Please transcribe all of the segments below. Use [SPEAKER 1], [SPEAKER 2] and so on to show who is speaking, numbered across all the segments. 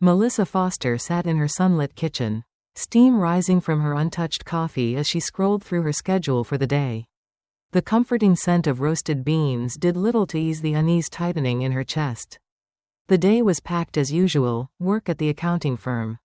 [SPEAKER 1] Melissa Foster sat in her sunlit kitchen, steam rising from her untouched coffee as she scrolled through her schedule for the day. The comforting scent of roasted beans did little to ease the unease tightening in her chest. The day was packed as usual: work at the accounting firm,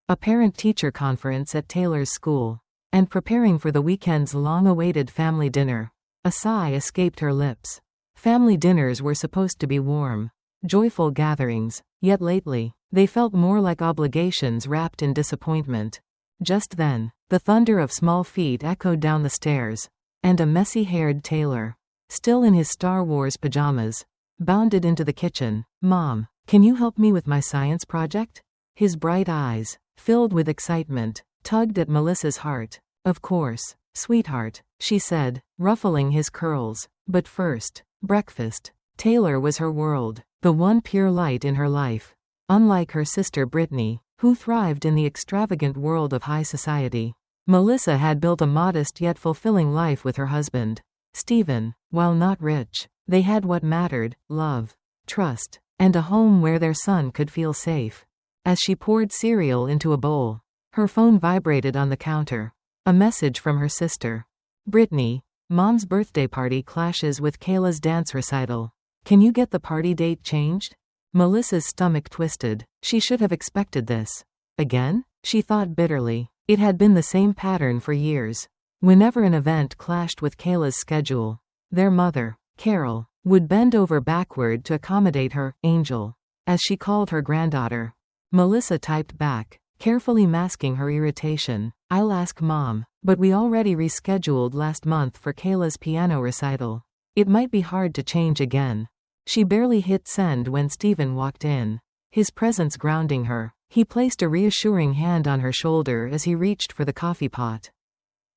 [SPEAKER 1] a parent-teacher conference at Taylor's school, and preparing for the weekend's long-awaited family dinner. A sigh escaped her lips. Family dinners were supposed to be warm, joyful gatherings, yet lately, they felt more like obligations wrapped in disappointment. Just then, the thunder of small feet echoed down the stairs, and a messy-haired Taylor, still in his Star Wars pajamas, bounded into the kitchen. "Mom, can you help me with my science project?" His bright eyes, filled with excitement, tugged at Melissa's heart. "Of course, sweetheart," she said, ruffling his curls. "But first, breakfast." Taylor was her world, the one pure light in her life. Unlike her sister Brittany, who thrived in the extravagant world of high society, Melissa had built a modest yet fulfilling life with her husband, Stephen. While not rich, they had what mattered: love, trust, and a home where their son could feel safe. As she poured cereal into a bowl, her phone vibrated on the counter. A message from her sister. "Brittany, Mom's birthday party clashes with Kayla's dance recital. Can you get the party date changed?" Melissa's stomach twisted. She should have expected this. Again? She thought bitterly. It had been the same pattern for years. Whenever an event clashed with Kayla's schedule, their mother, Carol, would bend over backward to accommodate her Angel, as she called her granddaughter. Melissa typed back, carefully masking her irritation. "I'll ask Mom, but we already rescheduled last month for Kayla's piano recital. It might be hard to change again." She barely hit send when Stephen walked in, his presence grounding her. He placed a reassuring hand on her shoulder as he reached for the coffee pot.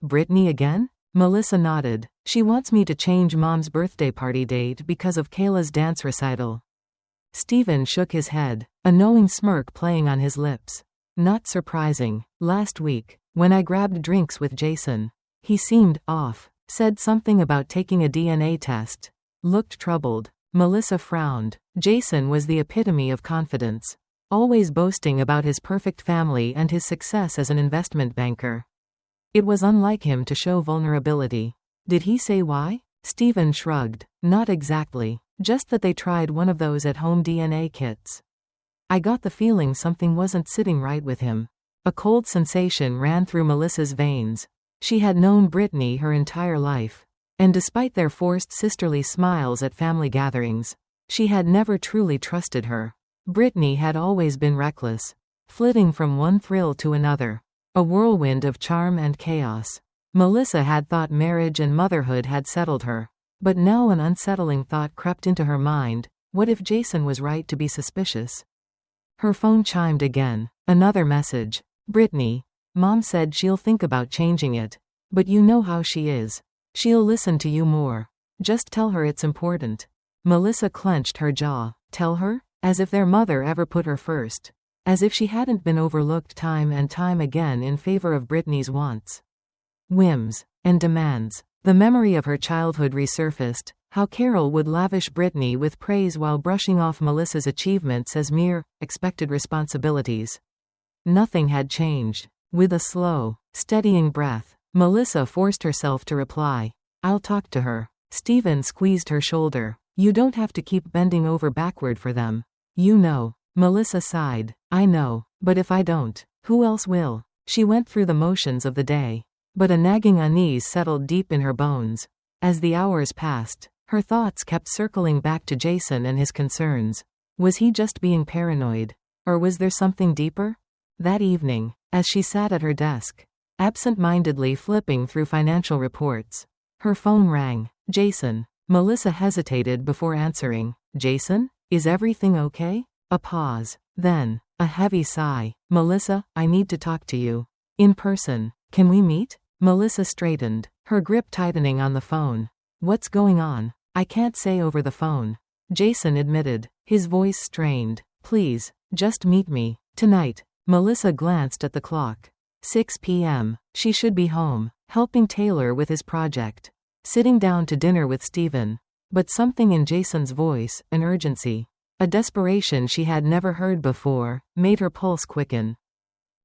[SPEAKER 1] "Brittany again?" Melissa nodded. "She wants me to change Mom's birthday party date because of Kayla's dance recital." Stephen shook his head, a knowing smirk playing on his lips. "Not surprising. Last week, when I grabbed drinks with Jason, he seemed off, said something about taking a DNA test, looked troubled." Melissa frowned. Jason was the epitome of confidence, always boasting about his perfect family and his success as an investment banker. It was unlike him to show vulnerability. "Did he say why?" Stephen shrugged. "Not exactly. Just that they tried one of those at-home DNA kits. I got the feeling something wasn't sitting right with him." A cold sensation ran through Melissa's veins. She had known Brittany her entire life, and despite their forced sisterly smiles at family gatherings, she had never truly trusted her. Brittany had always been reckless, flitting from one thrill to another, a whirlwind of charm and chaos. Melissa had thought marriage and motherhood had settled her, but now an unsettling thought crept into her mind: what if Jason was right to be suspicious? Her phone chimed again. Another message. "Brittany, Mom said she'll think about changing it, but you know how she is. She'll listen to you more. Just tell her it's important." Melissa clenched her jaw. Tell her? As if their mother ever put her first. As if she hadn't been overlooked time and time again in favor of Brittany's wants, whims, and demands. The memory of her childhood resurfaced, how Carol would lavish Brittany with praise while brushing off Melissa's achievements as mere, expected responsibilities. Nothing had changed. With a slow, steadying breath, Melissa forced herself to reply, "I'll talk to her." Stephen squeezed her shoulder. "You don't have to keep bending over backward for them. You know." Melissa sighed. "I know, but if I don't, who else will?" She went through the motions of the day, but a nagging unease settled deep in her bones. As the hours passed, her thoughts kept circling back to Jason and his concerns. Was he just being paranoid? Or was there something deeper? That evening, as she sat at her desk, absent-mindedly flipping through financial reports, her phone rang. "Jason." Melissa hesitated before answering. "Jason? Is everything okay?" A pause. Then, a heavy sigh. "Melissa, I need to talk to you. In person. Can we meet?" Melissa straightened, her grip tightening on the phone. "What's going on?" "I can't say over the phone," Jason admitted, his voice strained. "Please, just meet me. Tonight." Melissa glanced at the clock. 6 p.m. She should be home, helping Taylor with his project, sitting down to dinner with Stephen. But something in Jason's voice, an urgency, A desperation she had never heard before made her pulse quicken.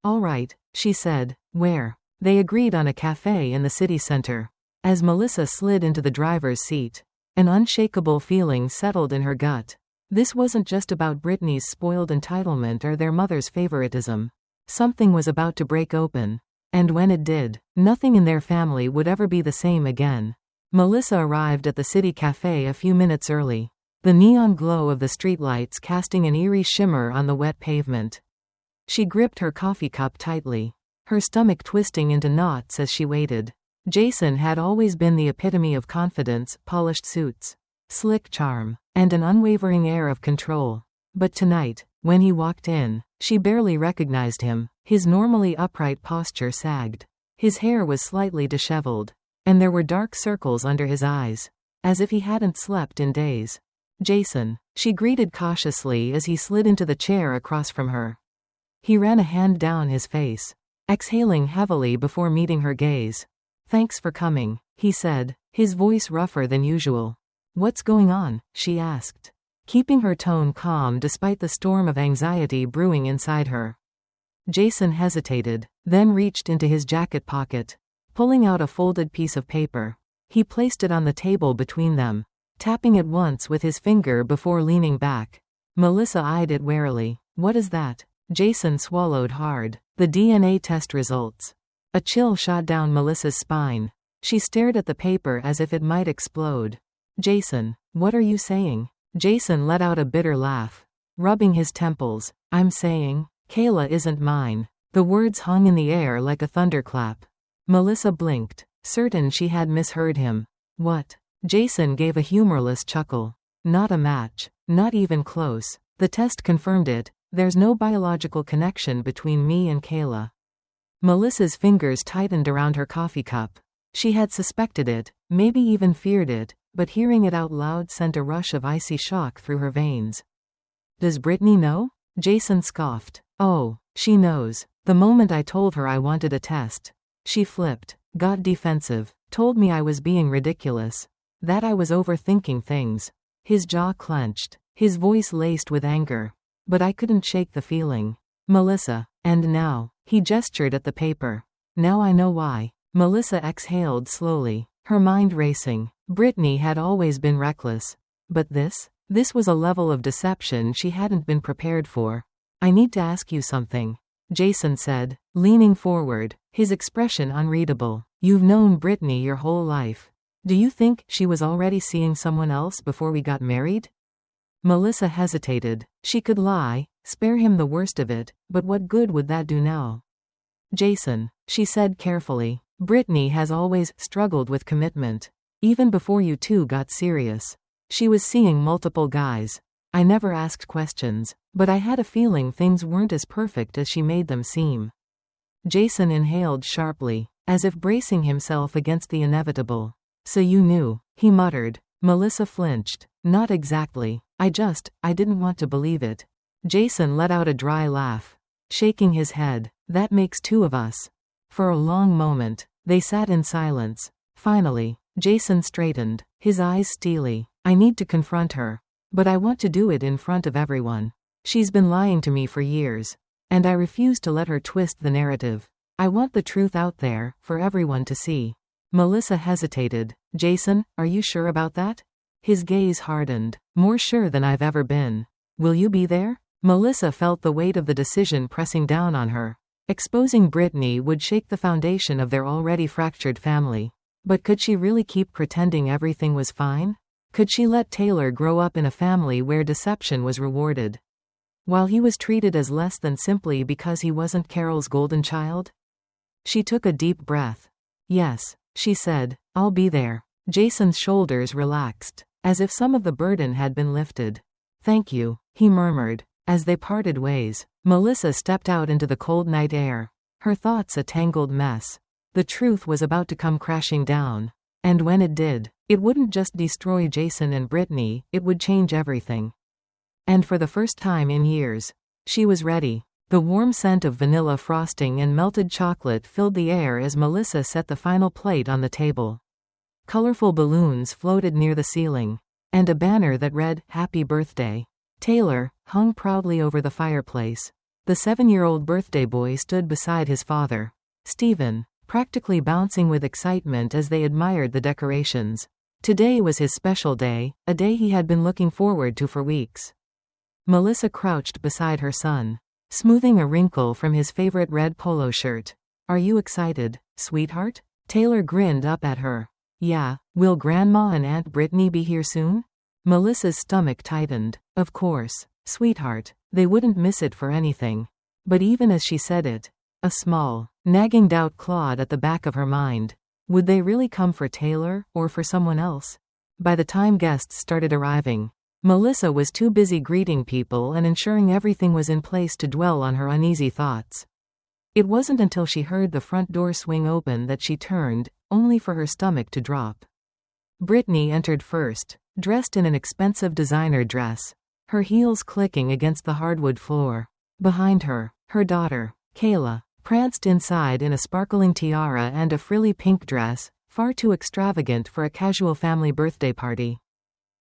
[SPEAKER 1] "All right," she said. "Where?" They agreed on a cafe in the city center. As Melissa slid into the driver's seat, an unshakable feeling settled in her gut. This wasn't just about Brittany's spoiled entitlement or their mother's favoritism. Something was about to break open. And when it did, nothing in their family would ever be the same again. Melissa arrived at the city cafe a few minutes early, the neon glow of the streetlights casting an eerie shimmer on the wet pavement. She gripped her coffee cup tightly, her stomach twisting into knots as she waited. Jason had always been the epitome of confidence, polished suits, slick charm, and an unwavering air of control. But tonight, when he walked in, she barely recognized him. His normally upright posture sagged. His hair was slightly disheveled, and there were dark circles under his eyes, as if he hadn't slept in days. "Jason," she greeted cautiously as he slid into the chair across from her. He ran a hand down his face, exhaling heavily before meeting her gaze. "Thanks for coming," he said, his voice rougher than usual. "What's going on?" she asked, keeping her tone calm despite the storm of anxiety brewing inside her. Jason hesitated, then reached into his jacket pocket, pulling out a folded piece of paper. He placed it on the table between them, tapping it once with his finger before leaning back. Melissa eyed it warily. "What is that?" Jason swallowed hard. "The DNA test results." A chill shot down Melissa's spine. She stared at the paper as if it might explode. "Jason, what are you saying?" Jason let out a bitter laugh, rubbing his temples. "I'm saying, Kayla isn't mine." The words hung in the air like a thunderclap. Melissa blinked, certain she had misheard him. "What?" Jason gave a humorless chuckle. "Not a match. Not even close. The test confirmed it. There's no biological connection between me and Kayla." Melissa's fingers tightened around her coffee cup. She had suspected it, maybe even feared it, but hearing it out loud sent a rush of icy shock through her veins. "Does Brittany know?" Jason scoffed. "Oh, she knows. The moment I told her I wanted a test, she flipped, got defensive, told me I was being ridiculous, that I was overthinking things." His jaw clenched, his voice laced with anger. "But I couldn't shake the feeling. Melissa. And now," he gestured at the paper. "Now I know why." Melissa exhaled slowly, her mind racing. Brittany had always been reckless. But this was a level of deception she hadn't been prepared for. "I need to ask you something," Jason said, leaning forward, his expression unreadable. "You've known Brittany your whole life. Do you think she was already seeing someone else before we got married?" Melissa hesitated. She could lie, spare him the worst of it, but what good would that do now? "Jason," she said carefully, "Brittany has always struggled with commitment. Even before you two got serious. She was seeing multiple guys. I never asked questions, but I had a feeling things weren't as perfect as she made them seem." Jason inhaled sharply, as if bracing himself against the inevitable. "So you knew," he muttered. Melissa flinched. "Not exactly. I didn't want to believe it." Jason let out a dry laugh, shaking his head. "That makes two of us." For a long moment, they sat in silence. Finally, Jason straightened, his eyes steely. "I need to confront her. But I want to do it in front of everyone. She's been lying to me for years. And I refuse to let her twist the narrative. I want the truth out there, for everyone to see." Melissa hesitated. "Jason, are you sure about that?" His gaze hardened. "More sure than I've ever been." "Will you be there?" Melissa felt the weight of the decision pressing down on her. Exposing Brittany would shake the foundation of their already fractured family. But could she really keep pretending everything was fine? Could she let Taylor grow up in a family where deception was rewarded, while he was treated as less than simply because he wasn't Carol's golden child? She took a deep breath. "Yes," she said, "I'll be there." Jason's shoulders relaxed, as if some of the burden had been lifted. "Thank you," he murmured. As they parted ways, Melissa stepped out into the cold night air, her thoughts a tangled mess. The truth was about to come crashing down. And when it did, it wouldn't just destroy Jason and Brittany, it would change everything. And for the first time in years, she was ready. The warm scent of vanilla frosting and melted chocolate filled the air as Melissa set the final plate on the table. Colorful balloons floated near the ceiling, and a banner that read, "Happy Birthday" Taylor hung proudly over the fireplace. The 7-year-old birthday boy stood beside his father, Stephen, practically bouncing with excitement as they admired the decorations. Today was his special day, a day he had been looking forward to for weeks. Melissa crouched beside her son, smoothing a wrinkle from his favorite red polo shirt. Are you excited, sweetheart? Taylor grinned up at her. Yeah, will Grandma and Aunt Brittany be here soon? Melissa's stomach tightened. Of course, sweetheart, they wouldn't miss it for anything. But even as she said it, a small, nagging doubt clawed at the back of her mind. Would they really come for Taylor, or for someone else? By the time guests started arriving, Melissa was too busy greeting people and ensuring everything was in place to dwell on her uneasy thoughts. It wasn't until she heard the front door swing open that she turned, only for her stomach to drop. Brittany entered first, dressed in an expensive designer dress, her heels clicking against the hardwood floor. Behind her, her daughter, Kayla, pranced inside in a sparkling tiara and a frilly pink dress, far too extravagant for a casual family birthday party.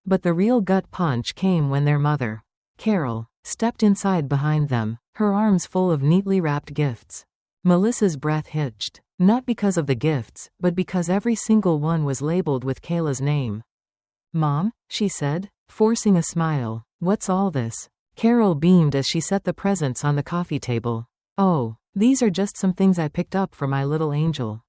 [SPEAKER 1] But the real gut punch came when their mother, Carol, stepped inside behind them, her arms full of neatly wrapped gifts. Melissa's breath hitched, not because of the gifts, but because every single one was labeled with Kayla's name. Mom, she said, forcing a smile, what's all this? Carol beamed as she set the presents on the coffee table. Oh, these are just some things I picked up for my little angel.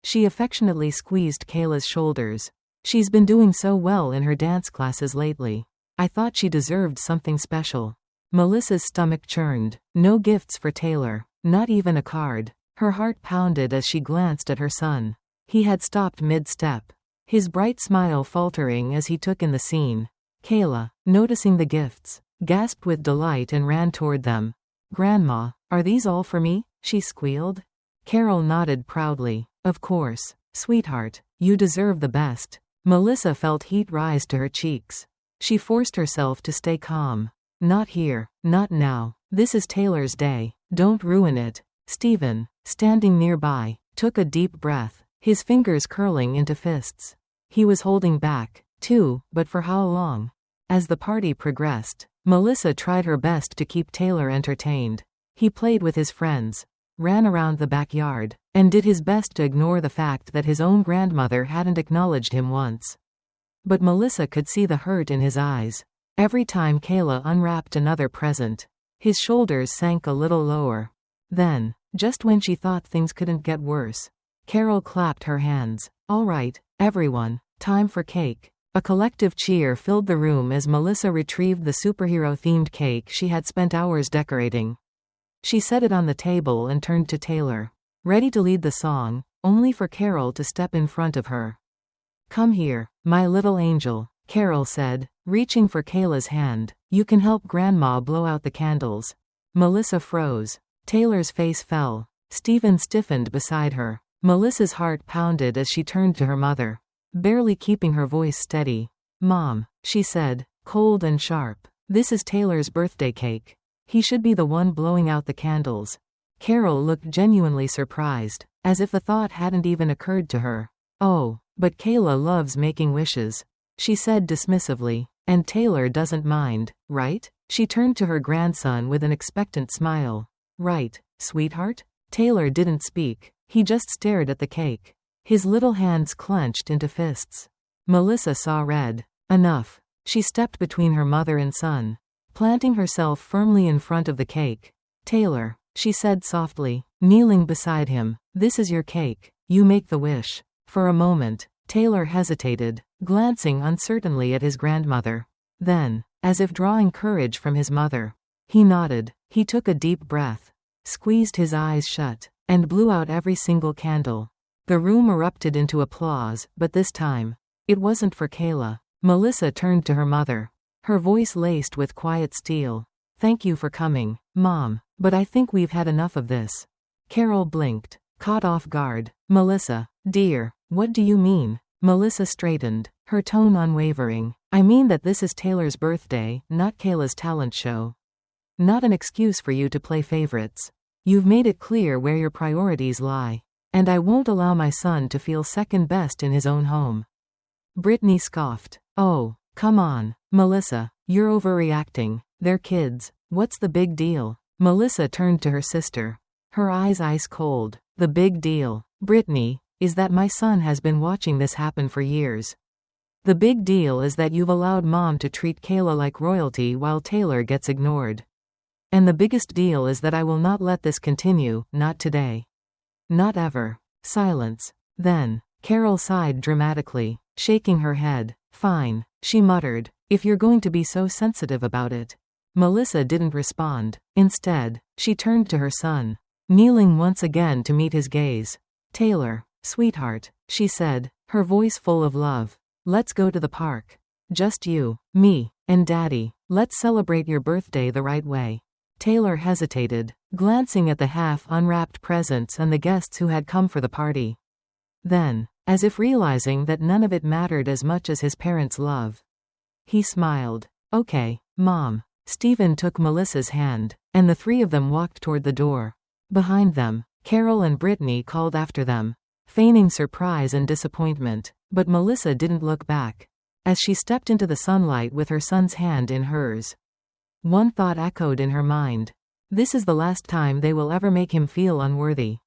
[SPEAKER 1] She affectionately squeezed Kayla's shoulders. She's been doing so well in her dance classes lately. I thought she deserved something special. Melissa's stomach churned. No gifts for Taylor, not even a card. Her heart pounded as she glanced at her son. He had stopped mid-step, his bright smile faltering as he took in the scene. Kayla, noticing the gifts, gasped with delight and ran toward them. Grandma, are these all for me? She squealed. Carol nodded proudly. Of course, sweetheart, you deserve the best. Melissa felt heat rise to her cheeks. She forced herself to stay calm. Not here, not now. This is Taylor's day. Don't ruin it. Stephen, standing nearby, took a deep breath, his fingers curling into fists. He was holding back, too, but for how long? As the party progressed, Melissa tried her best to keep Taylor entertained. He played with his friends, ran around the backyard, and did his best to ignore the fact that his own grandmother hadn't acknowledged him once. But Melissa could see the hurt in his eyes. Every time Kayla unwrapped another present, his shoulders sank a little lower. Then, just when she thought things couldn't get worse, Carol clapped her hands. All right, everyone, time for cake. A collective cheer filled the room as Melissa retrieved the superhero-themed cake she had spent hours decorating. She set it on the table and turned to Taylor, ready to lead the song, only for Carol to step in front of her. Come here, my little angel, Carol said, reaching for Kayla's hand. You can help Grandma blow out the candles. Melissa froze. Taylor's face fell. Stephen stiffened beside her. Melissa's heart pounded as she turned to her mother, barely keeping her voice steady. Mom, she said, cold and sharp. This is Taylor's birthday cake. He should be the one blowing out the candles. Carol looked genuinely surprised, as if the thought hadn't even occurred to her. Oh, but Kayla loves making wishes, she said dismissively. And Taylor doesn't mind, right? She turned to her grandson with an expectant smile. Right, sweetheart? Taylor didn't speak. He just stared at the cake, his little hands clenched into fists. Melissa saw red. Enough. She stepped between her mother and son, planting herself firmly in front of the cake. Taylor, she said softly, kneeling beside him, this is your cake. You make the wish. For a moment, Taylor hesitated, glancing uncertainly at his grandmother. Then, as if drawing courage from his mother, he nodded. He took a deep breath, squeezed his eyes shut, and blew out every single candle. The room erupted into applause, but this time, it wasn't for Kayla. Melissa turned to her mother, her voice laced with quiet steel. Thank you for coming, Mom, but I think we've had enough of this. Carol blinked, caught off guard. Melissa, dear, what do you mean? Melissa straightened, her tone unwavering. I mean that this is Taylor's birthday, not Kayla's talent show. Not an excuse for you to play favorites. You've made it clear where your priorities lie. And I won't allow my son to feel second best in his own home. Brittany scoffed. Oh, come on, Melissa, you're overreacting. They're kids. What's the big deal? Melissa turned to her sister. Her eyes ice cold. The big deal, Brittany, is that my son has been watching this happen for years. The big deal is that you've allowed Mom to treat Kayla like royalty while Taylor gets ignored. And the biggest deal is that I will not let this continue, not today. Not ever. Silence. Then, Carol sighed dramatically, shaking her head. Fine, she muttered, if you're going to be so sensitive about it. Melissa didn't respond. Instead, she turned to her son, kneeling once again to meet his gaze. Taylor, sweetheart, she said, her voice full of love. Let's go to the park. Just you, me, and Daddy. Let's celebrate your birthday the right way. Taylor hesitated, glancing at the half-unwrapped presents and the guests who had come for the party. Then, as if realizing that none of it mattered as much as his parents' love, he smiled. Okay, Mom. Stephen took Melissa's hand, and the three of them walked toward the door. Behind them, Carol and Brittany called after them, feigning surprise and disappointment, but Melissa didn't look back. As she stepped into the sunlight with her son's hand in hers, one thought echoed in her mind. This is the last time they will ever make him feel unworthy.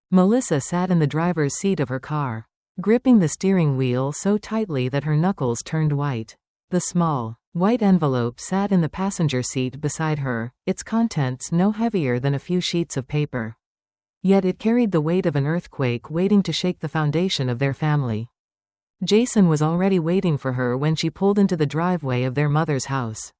[SPEAKER 1] Melissa sat in the driver's seat of her car, gripping the steering wheel so tightly that her knuckles turned white. The small, white envelope sat in the passenger seat beside her, its contents no heavier than a few sheets of paper. Yet it carried the weight of an earthquake waiting to shake the foundation of their family. Jason was already waiting for her when she pulled into the driveway of their mother's house.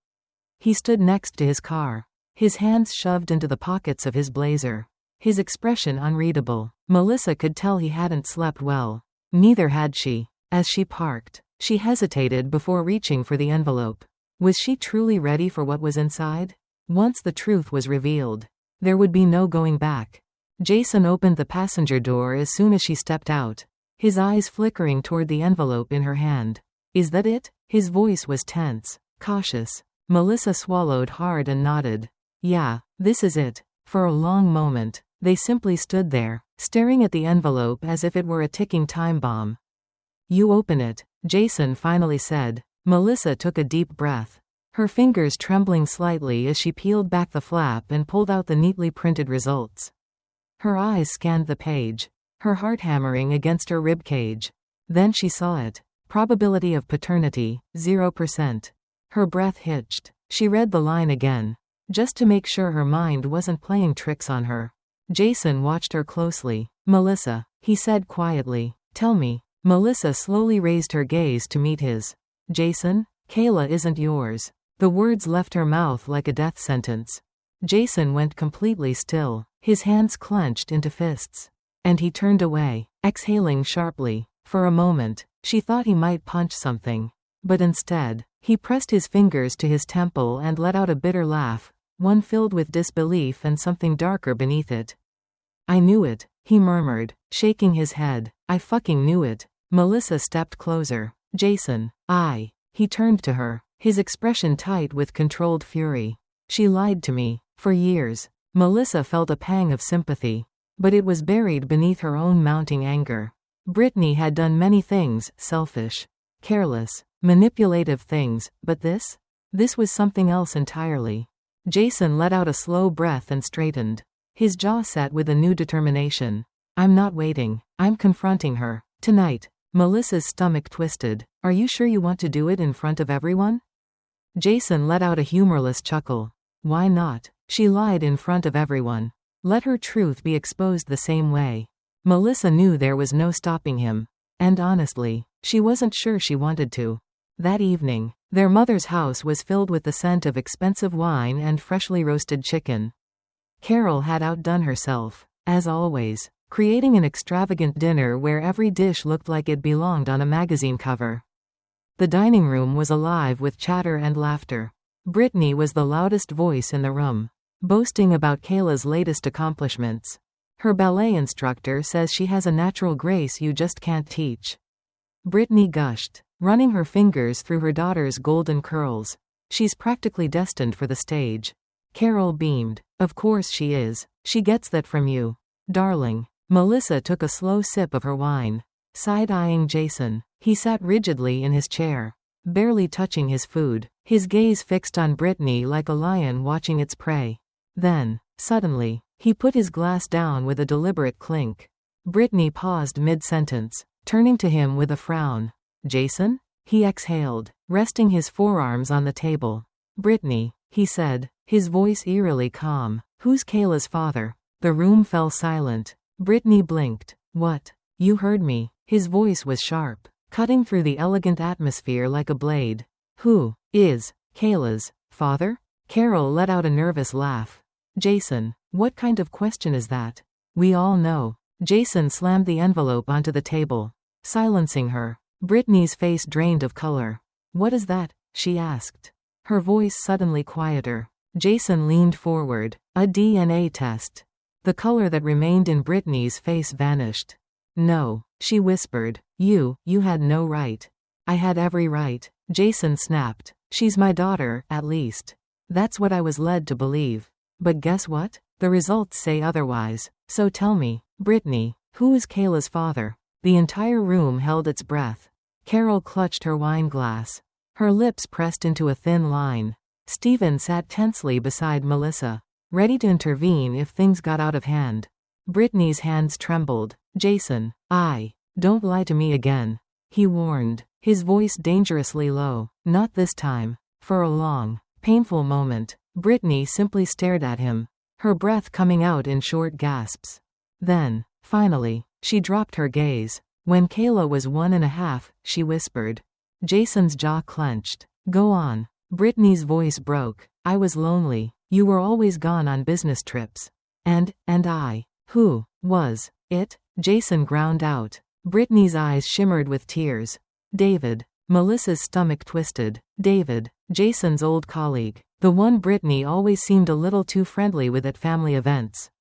[SPEAKER 1] He stood next to his car, his hands shoved into the pockets of his blazer, his expression unreadable. Melissa could tell he hadn't slept well. Neither had she. As she parked, she hesitated before reaching for the envelope. Was she truly ready for what was inside? Once the truth was revealed, there would be no going back. Jason opened the passenger door as soon as she stepped out, his eyes flickering toward the envelope in her hand. Is that it? His voice was tense, cautious. Melissa swallowed hard and nodded. Yeah, this is it. For a long moment, they simply stood there, staring at the envelope as if it were a ticking time bomb. You open it, Jason finally said. Melissa took a deep breath, her fingers trembling slightly as she peeled back the flap and pulled out the neatly printed results. Her eyes scanned the page, her heart hammering against her ribcage. Then she saw it. Probability of paternity, 0%. Her breath hitched. She read the line again, just to make sure her mind wasn't playing tricks on her. Jason watched her closely. Melissa, he said quietly, tell me. Melissa slowly raised her gaze to meet his. Jason, Kayla isn't yours. The words left her mouth like a death sentence. Jason went completely still, his hands clenched into fists. And he turned away, exhaling sharply. For a moment, she thought he might punch something. But instead, he pressed his fingers to his temple and let out a bitter laugh, one filled with disbelief and something darker beneath it. I knew it, he murmured, shaking his head. I fucking knew it. Melissa stepped closer. Jason, He turned to her, his expression tight with controlled fury. She lied to me. For years. Melissa felt a pang of sympathy, but it was buried beneath her own mounting anger. Brittany had done many things, selfish, careless, manipulative things, but this? This was something else entirely. Jason let out a slow breath and straightened. His jaw set with a new determination. I'm not waiting. I'm confronting her. Tonight. Melissa's stomach twisted. Are you sure you want to do it in front of everyone? Jason let out a humorless chuckle. Why not? She lied in front of everyone. Let her truth be exposed the same way. Melissa knew there was no stopping him. And honestly, she wasn't sure she wanted to. That evening, their mother's house was filled with the scent of expensive wine and freshly roasted chicken. Carol had outdone herself, as always, creating an extravagant dinner where every dish looked like it belonged on a magazine cover. The dining room was alive with chatter and laughter. Brittany was the loudest voice in the room, boasting about Kayla's latest accomplishments. Her ballet instructor says she has a natural grace you just can't teach. Brittany gushed, running her fingers through her daughter's golden curls. She's practically destined for the stage. Carol beamed. Of course she is. She gets that from you. Darling. Melissa took a slow sip of her wine, side-eyeing Jason. He sat rigidly in his chair, barely touching his food, his gaze fixed on Brittany like a lion watching its prey. Then, suddenly, he put his glass down with a deliberate clink. Brittany paused mid-sentence, turning to him with a frown. "Jason?" he exhaled, resting his forearms on the table. "Brittany," he said, his voice eerily calm. "Who's Kayla's father?" The room fell silent. Brittany blinked. "What? You heard me." His voice was sharp, cutting through the elegant atmosphere like a blade. "Who is Kayla's father?" Carol let out a nervous laugh. "Jason, what kind of question is that? We all know." Jason slammed the envelope onto the table, silencing her. Brittany's face drained of color. "What is that?" she asked, her voice suddenly quieter. Jason leaned forward. "A DNA test." The color that remained in Brittany's face vanished. "No," she whispered. You had no right." "I had every right," Jason snapped. "She's my daughter, at least. That's what I was led to believe. But guess what? The results say otherwise. So tell me, Brittany, who is Kayla's father?" The entire room held its breath. Carol clutched her wine glass. Her lips pressed into a thin line. Stephen sat tensely beside Melissa, ready to intervene if things got out of hand. Brittany's hands trembled. "Jason, don't lie to me again," he warned, his voice dangerously low. "Not this time." For a long, painful moment, Brittany simply stared at him, her breath coming out in short gasps. Then, finally, she dropped her gaze. "When Kayla was 1.5, she whispered." Jason's jaw clenched. "Go on." Brittany's voice broke. "I was lonely. You were always gone on business trips. And I. Who was it?" Jason ground out. Brittany's eyes shimmered with tears. "David." Melissa's stomach twisted. "David, Jason's old colleague. The one Brittany always seemed a little too friendly with at family events."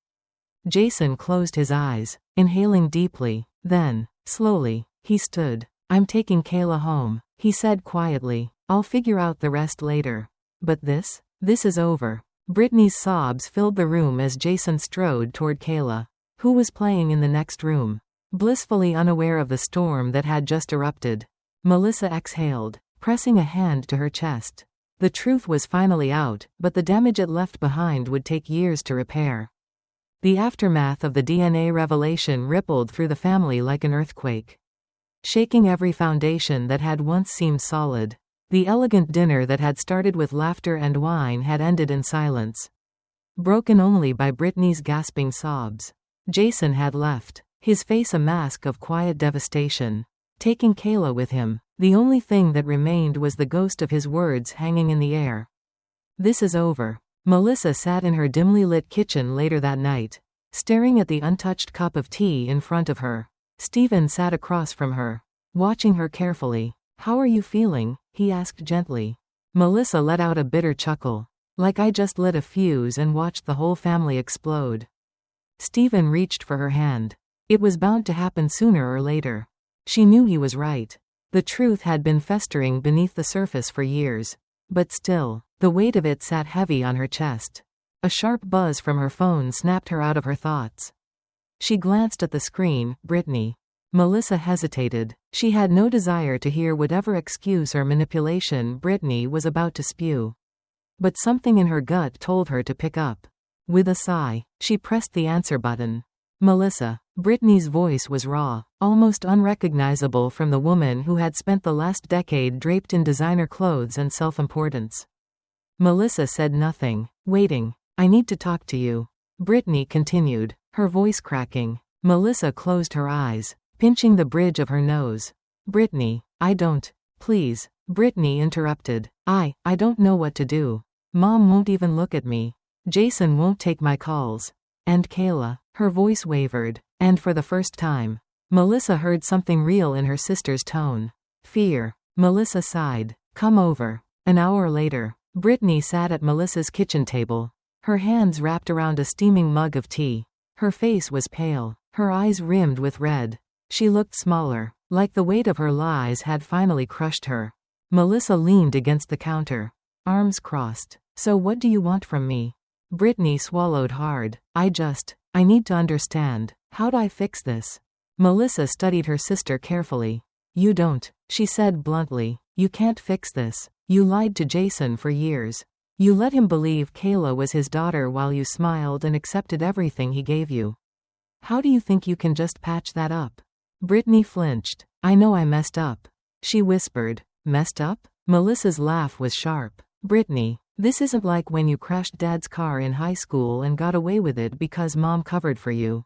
[SPEAKER 1] Jason closed his eyes, inhaling deeply. Then, slowly, he stood. "I'm taking Kayla home," he said quietly. "I'll figure out the rest later. But this is over." Brittany's sobs filled the room as Jason strode toward Kayla, who was playing in the next room, blissfully unaware of the storm that had just erupted. Melissa exhaled, pressing a hand to her chest. The truth was finally out, but the damage it left behind would take years to repair. The aftermath of the DNA revelation rippled through the family like an earthquake, shaking every foundation that had once seemed solid. The elegant dinner that had started with laughter and wine had ended in silence, broken only by Brittany's gasping sobs. Jason had left, his face a mask of quiet devastation, taking Kayla with him. The only thing that remained was the ghost of his words hanging in the air. "This is over." Melissa sat in her dimly lit kitchen later that night, staring at the untouched cup of tea in front of her. Stephen sat across from her, watching her carefully. "How are you feeling?" he asked gently. Melissa let out a bitter chuckle. "Like I just lit a fuse and watched the whole family explode." Stephen reached for her hand. It was bound to happen sooner or later. She knew he was right. The truth had been festering beneath the surface for years. But still, the weight of it sat heavy on her chest. A sharp buzz from her phone snapped her out of her thoughts. She glanced at the screen. "Brittany." Melissa hesitated. She had no desire to hear whatever excuse or manipulation Brittany was about to spew. But something in her gut told her to pick up. With a sigh, she pressed the answer button. "Melissa." Brittany's voice was raw, almost unrecognizable from the woman who had spent the last decade draped in designer clothes and self-importance. Melissa said nothing, waiting. "I need to talk to you," Brittany continued, her voice cracking. Melissa closed her eyes, pinching the bridge of her nose. "Brittany, I don't." "Please," Brittany interrupted. I don't know what to do. Mom won't even look at me. Jason won't take my calls. And Kayla." Her voice wavered, and for the first time, Melissa heard something real in her sister's tone. Fear. Melissa sighed. "Come over." An hour later, Brittany sat at Melissa's kitchen table, her hands wrapped around a steaming mug of tea. Her face was pale, her eyes rimmed with red. She looked smaller, like the weight of her lies had finally crushed her. Melissa leaned against the counter, arms crossed. "So what do you want from me?" Brittany swallowed hard. I need to understand. How do I fix this?" Melissa studied her sister carefully. "You don't," she said bluntly. "You can't fix this. You lied to Jason for years. You let him believe Kayla was his daughter while you smiled and accepted everything he gave you. How do you think you can just patch that up? Brittany flinched. I know I messed up. She whispered. Messed up? Melissa's laugh was sharp. Brittany, this isn't like when you crashed Dad's car in high school and got away with it because Mom covered for you.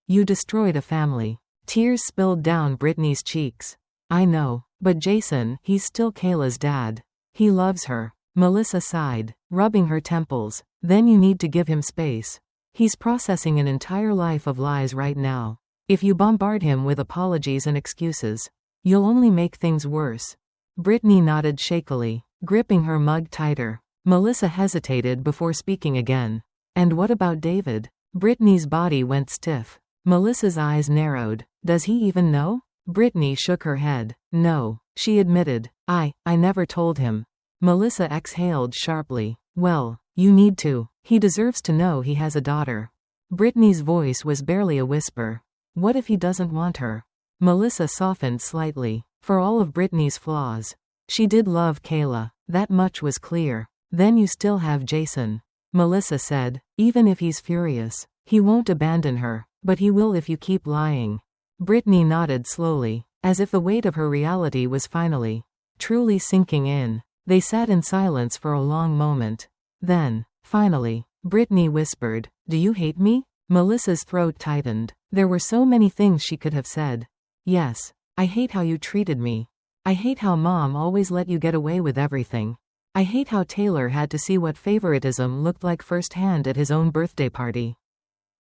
[SPEAKER 1] You destroyed a family. Tears spilled down Brittany's cheeks. I know, but Jason, he's still Kayla's dad. He loves her. Melissa sighed, rubbing her temples. Then you need to give him space. He's processing an entire life of lies right now. If you bombard him with apologies and excuses, you'll only make things worse. Brittany nodded shakily, gripping her mug tighter. Melissa hesitated before speaking again. And what about David? Brittany's body went stiff. Melissa's eyes narrowed. Does he even know? Brittany shook her head. No, she admitted. I never told him. Melissa exhaled sharply. Well, you need to. He deserves to know he has a daughter. Brittany's voice was barely a whisper. What if he doesn't want her? Melissa softened slightly. For all of Brittany's flaws, she did love Kayla. That much was clear. Then you still have Jason. Melissa said. Even if he's furious, he won't abandon her, but he will if you keep lying. Brittany nodded slowly, as if the weight of her reality was finally, truly sinking in. They sat in silence for a long moment. Then, finally, Brittany whispered, Do you hate me? Melissa's throat tightened. There were so many things she could have said. Yes. I hate how you treated me. I hate how Mom always let you get away with everything. I hate how Taylor had to see what favoritism looked like firsthand at his own birthday party.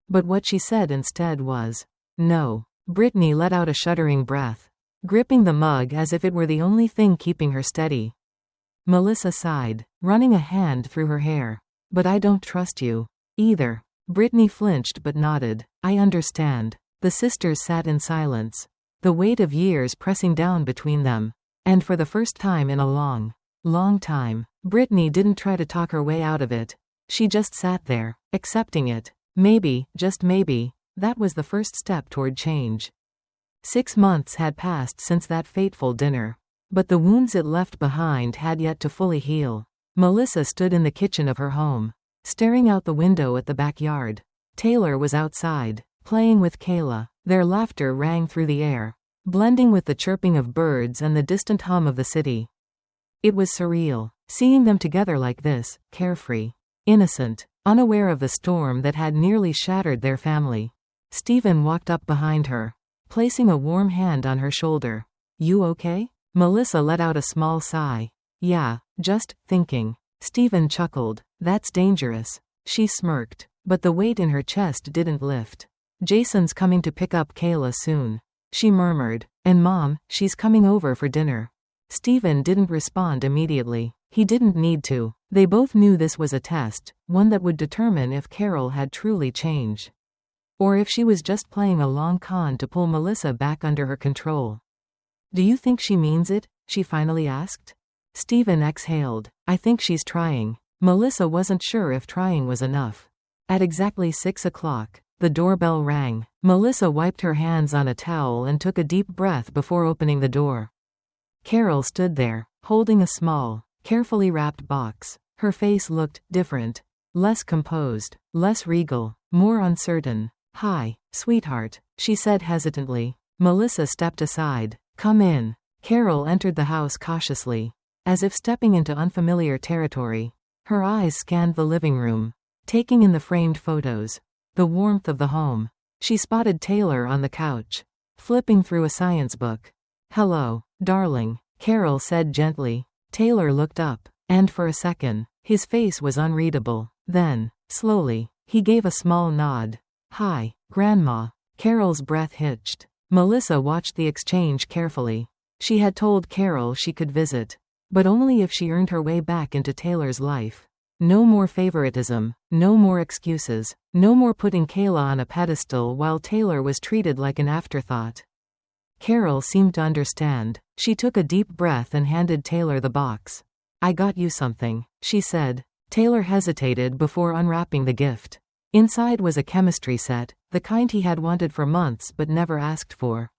[SPEAKER 1] But what she said instead was, no. Brittany let out a shuddering breath, gripping the mug as if it were the only thing keeping her steady. Melissa sighed, running a hand through her hair. But I don't trust you. Either. Brittany flinched but nodded. I understand. The sisters sat in silence, the weight of years pressing down between them. And for the first time in a long, long time, Brittany didn't try to talk her way out of it. She just sat there, accepting it. Maybe, just maybe, that was the first step toward change. 6 months had passed since that fateful dinner. But the wounds it left behind had yet to fully heal. Melissa stood in the kitchen of her home, staring out the window at the backyard. Taylor was outside, playing with Kayla. Their laughter rang through the air, blending with the chirping of birds and the distant hum of the city. It was surreal, seeing them together like this, carefree, innocent, unaware of the storm that had nearly shattered their family. Stephen walked up behind her, placing a warm hand on her shoulder. You okay? Melissa let out a small sigh. Yeah, just thinking. Stephen chuckled. That's dangerous. She smirked, but the weight in her chest didn't lift. Jason's coming to pick up Kayla soon. She murmured. And Mom, she's coming over for dinner. Stephen didn't respond immediately. He didn't need to. They both knew this was a test, one that would determine if Carol had truly changed, or if she was just playing a long con to pull Melissa back under her control. Do you think she means it? She finally asked. Stephen exhaled. I think she's trying. Melissa wasn't sure if trying was enough. At exactly 6 o'clock, the doorbell rang. Melissa wiped her hands on a towel and took a deep breath before opening the door. Carol stood there, holding a small, carefully wrapped box. Her face looked different, less composed, less regal, more uncertain. Hi, sweetheart, she said hesitantly. Melissa stepped aside. Come in. Carol entered the house cautiously, as if stepping into unfamiliar territory. Her eyes scanned the living room, taking in the framed photos, the warmth of the home. She spotted Taylor on the couch, flipping through a science book. Hello, darling, Carol said gently. Taylor looked up, and for a second, his face was unreadable. Then, slowly, he gave a small nod. Hi, Grandma. Carol's breath hitched. Melissa watched the exchange carefully. She had told Carol she could visit, but only if she earned her way back into Taylor's life. No more favoritism, no more excuses, no more putting Kayla on a pedestal while Taylor was treated like an afterthought. Carol seemed to understand. She took a deep breath and handed Taylor the box. I got you something, she said. Taylor hesitated before unwrapping the gift. Inside was a chemistry set, the kind he had wanted for months but never asked for.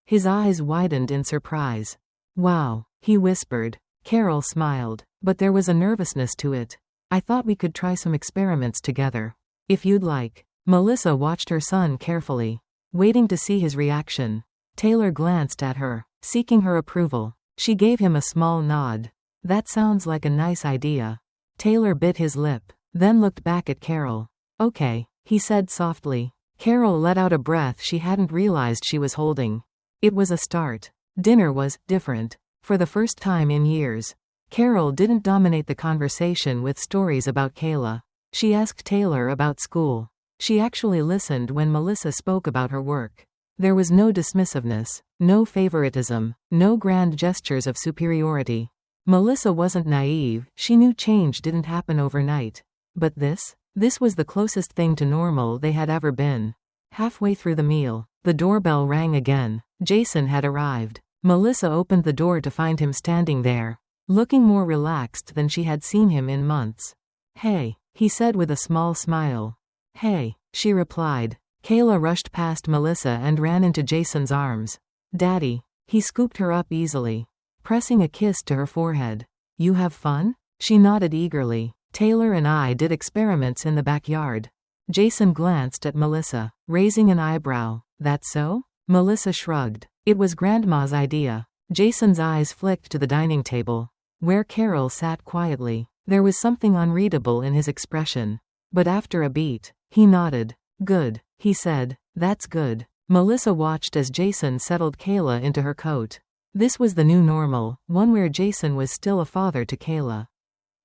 [SPEAKER 1] His eyes widened in surprise. Wow, he whispered. Carol smiled, but there was a nervousness to it. I thought we could try some experiments together. If you'd like. Melissa watched her son carefully, waiting to see his reaction. Taylor glanced at her, seeking her approval. She gave him a small nod. That sounds like a nice idea. Taylor bit his lip, then looked back at Carol. Okay, he said softly. Carol let out a breath she hadn't realized she was holding. It was a start. Dinner was different. For the first time in years, Carol didn't dominate the conversation with stories about Kayla. She asked Taylor about school. She actually listened when Melissa spoke about her work. There was no dismissiveness, no favoritism, no grand gestures of superiority. Melissa wasn't naive, she knew change didn't happen overnight. But this was the closest thing to normal they had ever been. Halfway through the meal, the doorbell rang again. Jason had arrived. Melissa opened the door to find him standing there, looking more relaxed than she had seen him in months. Hey, he said with a small smile. Hey, she replied. Kayla rushed past Melissa and ran into Jason's arms. Daddy. He scooped her up easily, pressing a kiss to her forehead. You have fun? She nodded eagerly. Taylor and I did experiments in the backyard. Jason glanced at Melissa, raising an eyebrow. That so? Melissa shrugged. It was Grandma's idea. Jason's eyes flicked to the dining table, where Carol sat quietly. There was something unreadable in his expression. But after a beat, he nodded. Good, he said. That's good. Melissa watched as Jason settled Kayla into her coat. This was the new normal, one where Jason was still a father to Kayla,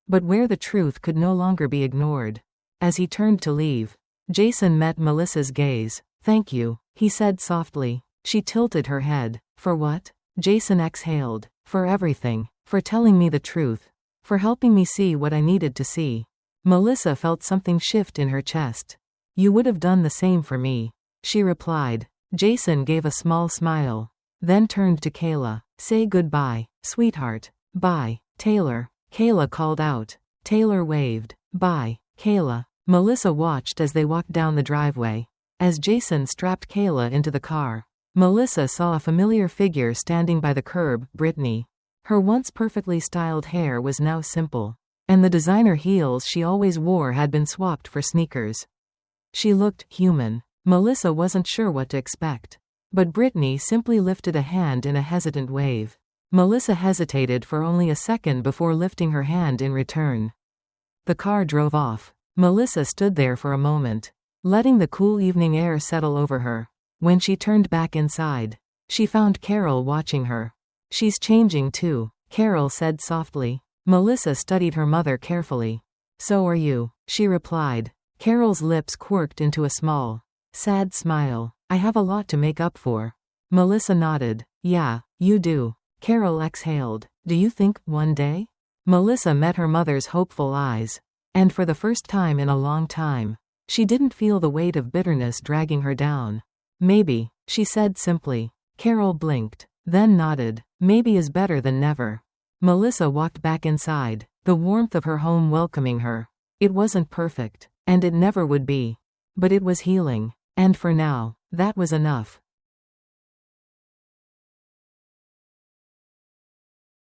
[SPEAKER 1] but where the truth could no longer be ignored. As he turned to leave, Jason met Melissa's gaze. Thank you, he said softly. She tilted her head. For what? Jason exhaled. For everything. For telling me the truth. For helping me see what I needed to see. Melissa felt something shift in her chest. You would have done the same for me, she replied. Jason gave a small smile, then turned to Kayla. Say goodbye, sweetheart. Bye, Taylor. Kayla called out. Taylor waved. Bye, Kayla. Melissa watched as they walked down the driveway. As Jason strapped Kayla into the car, Melissa saw a familiar figure standing by the curb, Brittany. Her once perfectly styled hair was now simple, and the designer heels she always wore had been swapped for sneakers. She looked human. Melissa wasn't sure what to expect, but Brittany simply lifted a hand in a hesitant wave. Melissa hesitated for only a second before lifting her hand in return. The car drove off. Melissa stood there for a moment, letting the cool evening air settle over her. When she turned back inside, she found Carol watching her. She's changing too, Carol said softly. Melissa studied her mother carefully. So are you, she replied. Carol's lips quirked into a small, sad smile. I have a lot to make up for. Melissa nodded. Yeah, you do. Carol exhaled. Do you think, one day? Melissa met her mother's hopeful eyes. And for the first time in a long time, she didn't feel the weight of bitterness dragging her down. Maybe, she said simply. Carol blinked, then nodded. Maybe is better than never. Melissa walked back inside, the warmth of her home welcoming her. It wasn't perfect, and it never would be. But it was healing. And for now, that was enough.